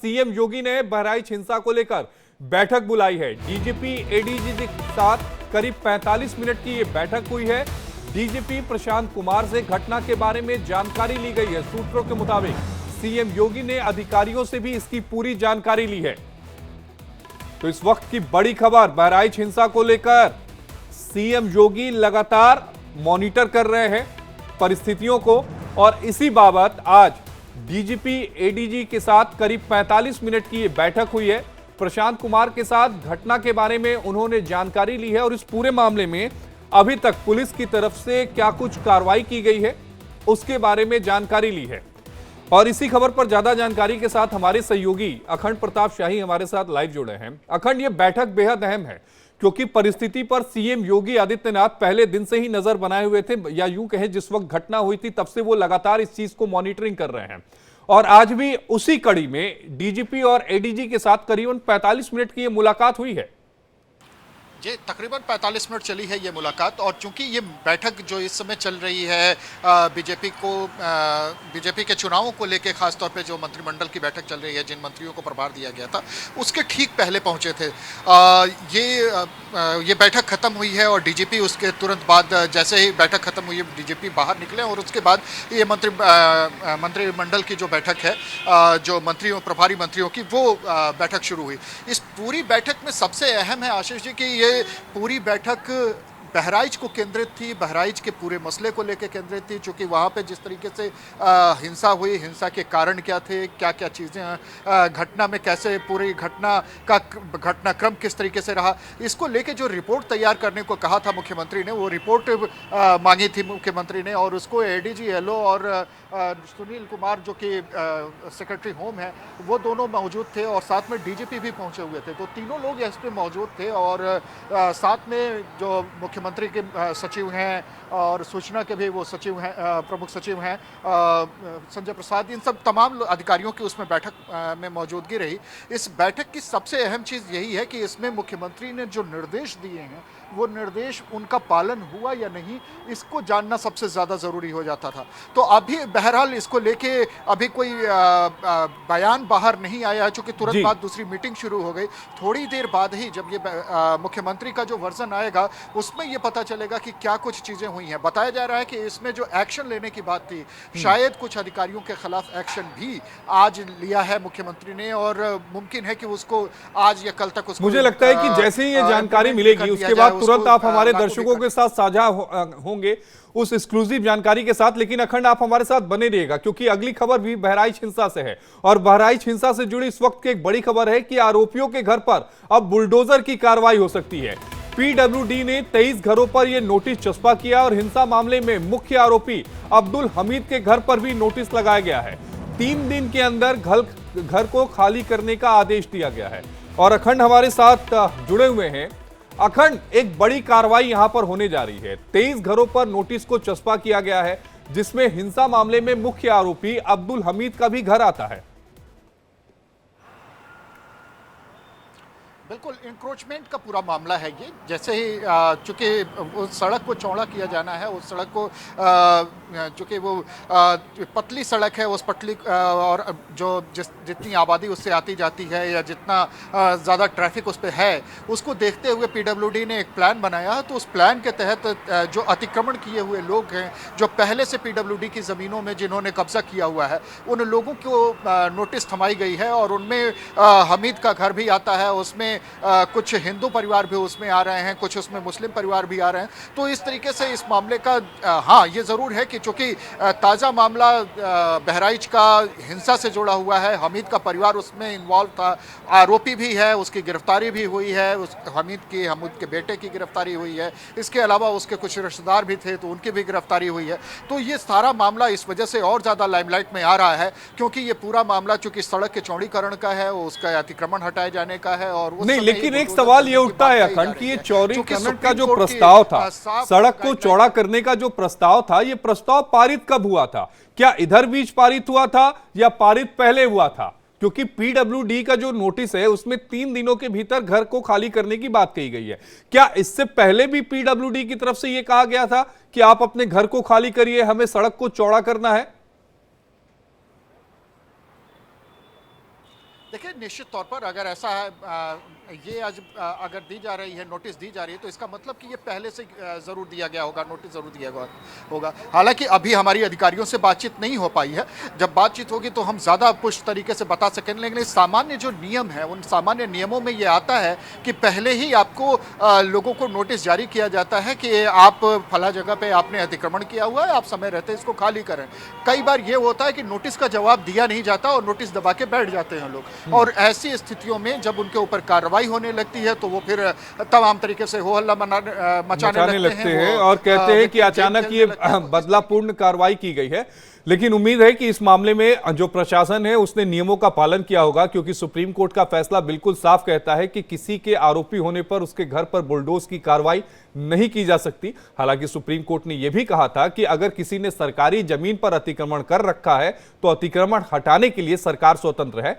CM योगी ने बहराइच हिंसा को लेकर बैठक बुलाई है। डीजीपी एडीजी के साथ करीब 45 मिनट की यह बैठक हुई है। डीजीपी प्रशांत कुमार से घटना के बारे में जानकारी ली गई है। सूत्रों के मुताबिक सीएम योगी ने अधिकारियों से भी इसकी पूरी जानकारी ली है। तो इस वक्त की बड़ी खबर, बहराइच हिंसा को लेकर सीएम योगी लगातार मॉनिटर कर रहे हैं परिस्थितियों को, और इसी बाबत आज डीजीपी एडीजी के साथ करीब 45 मिनट की यह बैठक हुई है। प्रशांत कुमार के साथ घटना के बारे में उन्होंने जानकारी ली है और इस पूरे मामले में अभी तक पुलिस की तरफ से क्या कुछ कार्रवाई की गई है उसके बारे में जानकारी ली है। और इसी खबर पर ज्यादा जानकारी के साथ हमारे सहयोगी अखंड प्रताप शाही हमारे साथ लाइव जुड़े हैं। अखंड, ये बैठक बेहद अहम है क्योंकि परिस्थिति पर सीएम योगी आदित्यनाथ पहले दिन से ही नजर बनाए हुए थे, या यूं कहें जिस वक्त घटना हुई थी तब से वो लगातार इस चीज को मॉनिटरिंग कर रहे हैं। और आज भी उसी कड़ी में डीजीपी और एडीजी के साथ करीबन 45 मिनट की ये मुलाकात हुई है। जी, तकरीबन 45 मिनट चली है ये मुलाकात। और चूंकि ये बैठक जो इस समय चल रही है बीजेपी के चुनावों को लेके, खासतौर पे जो मंत्रिमंडल की बैठक चल रही है, जिन मंत्रियों को प्रभार दिया गया था उसके ठीक पहले पहुंचे थे। ये बैठक खत्म हुई है और डीजीपी उसके तुरंत बाद, जैसे ही बैठक खत्म हुई, डीजीपी बाहर निकले और उसके बाद ये मंत्रिमंडल की जो बैठक है, जो प्रभारी मंत्रियों की, वो बैठक शुरू हुई। इस पूरी बैठक में सबसे अहम है आशीष जी कि ये पूरी बैठक बहराइच को केंद्रित थी, बहराइच के पूरे मसले को लेकर केंद्रित थी। चूँकि वहाँ पे जिस तरीके से हिंसा हुई, हिंसा के कारण क्या थे, क्या क्या चीज़ें घटना में, कैसे पूरी घटनाक्रम किस तरीके से रहा, इसको लेके जो रिपोर्ट तैयार करने को कहा था मुख्यमंत्री ने, वो रिपोर्ट मांगी थी मुख्यमंत्री ने, और उसको एडीजी एलओ और सुनील कुमार जो कि सेक्रेटरी होम है, वो दोनों मौजूद थे और साथ में डीजीपी भी पहुंचे हुए थे। तो तीनों लोग इस पे मौजूद थे और साथ में जो मुख्यमंत्री के सचिव हैं और सूचना के भी वो सचिव हैं, प्रमुख सचिव हैं संजय प्रसाद, इन सब तमाम अधिकारियों की उसमें बैठक में मौजूदगी रही। इस बैठक की सबसे अहम चीज़ यही है कि इसमें मुख्यमंत्री ने जो निर्देश दिए हैं वो निर्देश उनका पालन हुआ या नहीं, इसको जानना सबसे ज़्यादा ज़रूरी हो जाता था। तो अभी बहरहाल इसको लेके अभी कोई बयान बाहर नहीं आया है, चूँकि तुरंत बाद दूसरी मीटिंग शुरू हो गई। थोड़ी देर बाद ही जब ये मुख्यमंत्री का जो वर्जन आएगा उसमें ये पता चलेगा कि क्या कुछ चीज़ें हुई हैं। बताया जा रहा है कि इसमें जो एक्शन लेने की बात थी, शायद कुछ अधिकारियों के खिलाफ एक्शन भी आज लिया है मुख्यमंत्री ने, और मुमकिन है कि उसको आज या कल तक उसको, मुझे लगता है कि जैसे ही ये जानकारी मिलेगी उसके बाद तुरंत आप हमारे दर्शकों के साथ साझा होंगे उस एक्सक्लूसिव जानकारी के साथ। लेकिन अखंड, आप हमारे साथ बने रहिएगा क्योंकि अगली खबर भी बहराइच हिंसा से है, और बहराइच हिंसा से जुड़ी इस वक्त की एक बड़ी खबर है कि आरोपियों के घर पर अब बुलडोजर की कार्रवाई हो सकती है। पीडब्ल्यूडी ने 23 घरों पर यह नोटिस चस्पा किया और हिंसा मामले में मुख्य आरोपी अब्दुल हमीद के घर पर भी नोटिस लगाया गया है। 3 दिन के अंदर घर को खाली करने का आदेश दिया गया है। और अखंड हमारे साथ जुड़े हुए हैं। अखंड, एक बड़ी कार्रवाई यहां पर होने जा रही है। 23 घरों पर नोटिस को चस्पा किया गया है जिसमें हिंसा मामले में मुख्य आरोपी अब्दुल हमीद का भी घर आता है। बिल्कुल इंक्रोचमेंट का पूरा मामला है ये। जैसे ही चूँकि उस सड़क को चौड़ा किया जाना है, उस सड़क को चूँकि वो पतली सड़क है, उस पतली और जो जितनी आबादी उससे आती जाती है या जितना ज़्यादा ट्रैफिक उस पर है, उसको देखते हुए पीडब्ल्यूडी ने एक प्लान बनाया। तो उस प्लान के तहत जो अतिक्रमण किए हुए लोग हैं, जो पहले से पीडब्ल्यूडी की ज़मीनों में जिन्होंने कब्जा किया हुआ है, उन लोगों को नोटिस थमाई गई है। और उनमें हमीद का घर भी आता है, उसमें कुछ हिंदू परिवार भी उसमें आ रहे हैं, कुछ उसमें मुस्लिम परिवार भी आ रहे हैं। तो इस तरीके से इस मामले का हाँ, ये ज़रूर है कि चूँकि ताज़ा मामला बहराइच का हिंसा से जुड़ा हुआ है, हमीद का परिवार उसमें इन्वॉल्व था, आरोपी भी है, उसकी गिरफ्तारी भी हुई है, उस हमीद के बेटे की गिरफ्तारी हुई है। इसके अलावा उसके कुछ रिश्तेदार भी थे तो उनकी भी गिरफ्तारी हुई है। तो ये सारा मामला इस वजह से और ज़्यादा लाइमलाइट में आ रहा है क्योंकि ये पूरा मामला चूँकि सड़क के चौड़ीकरण का है, उसका अतिक्रमण हटाए जाने का है। और नहीं, लेकिन एक सवाल ये उठता है अखंड कि ये चौड़ीकरण का जो प्रस्ताव था, सड़क को चौड़ा करने का जो प्रस्ताव था, ये प्रस्ताव पारित कब हुआ था? क्या इधर बीच पारित हुआ था या पारित पहले हुआ था? क्योंकि पीडब्ल्यूडी का जो नोटिस है उसमें 3 दिनों के भीतर घर को खाली करने की बात कही गई है। क्या इससे पहले भी पीडब्ल्यूडी की तरफ से यह कहा गया था कि आप अपने घर को खाली करिए, हमें सड़क को चौड़ा करना है? देखिए, निश्चित तौर पर अगर ऐसा है, ये आज अगर दी जा रही है, नोटिस दी जा रही है, तो इसका मतलब कि ये पहले से ज़रूर दिया गया होगा, नोटिस ज़रूर दिया गया होगा। हालांकि अभी हमारी अधिकारियों से बातचीत नहीं हो पाई है, जब बातचीत होगी तो हम ज़्यादा पुष्ट तरीके से बता सकेंगे। लेकिन सामान्य जो नियम है, उन सामान्य नियमों में ये आता है कि पहले ही आपको लोगों को नोटिस जारी किया जाता है कि आप फला जगह पर आपने अतिक्रमण किया हुआ है, आप समय रहते इसको खाली करें। कई बार ये होता है कि नोटिस का जवाब दिया नहीं जाता और नोटिस दबा के बैठ जाते हैं लोग, और ऐसी स्थितियों में जब उनके ऊपर कार्रवाई होने लगती है तो वो फिर तमाम तरीके से हो हल्ला मचाने लगते हैं और कहते हैं कि अचानक ये बदलापूर्ण कार्रवाई की गई है। लेकिन उम्मीद है कि इस मामले में जो प्रशासन है उसने नियमों का पालन किया होगा, क्योंकि सुप्रीम कोर्ट का फैसला बिल्कुल साफ कहता है कि किसी के आरोपी होने पर उसके घर पर बुलडोज की कार्रवाई नहीं की जा सकती। हालांकि सुप्रीम कोर्ट ने यह भी कहा था कि अगर किसी ने सरकारी जमीन पर अतिक्रमण कर रखा है तो अतिक्रमण हटाने के लिए सरकार स्वतंत्र है।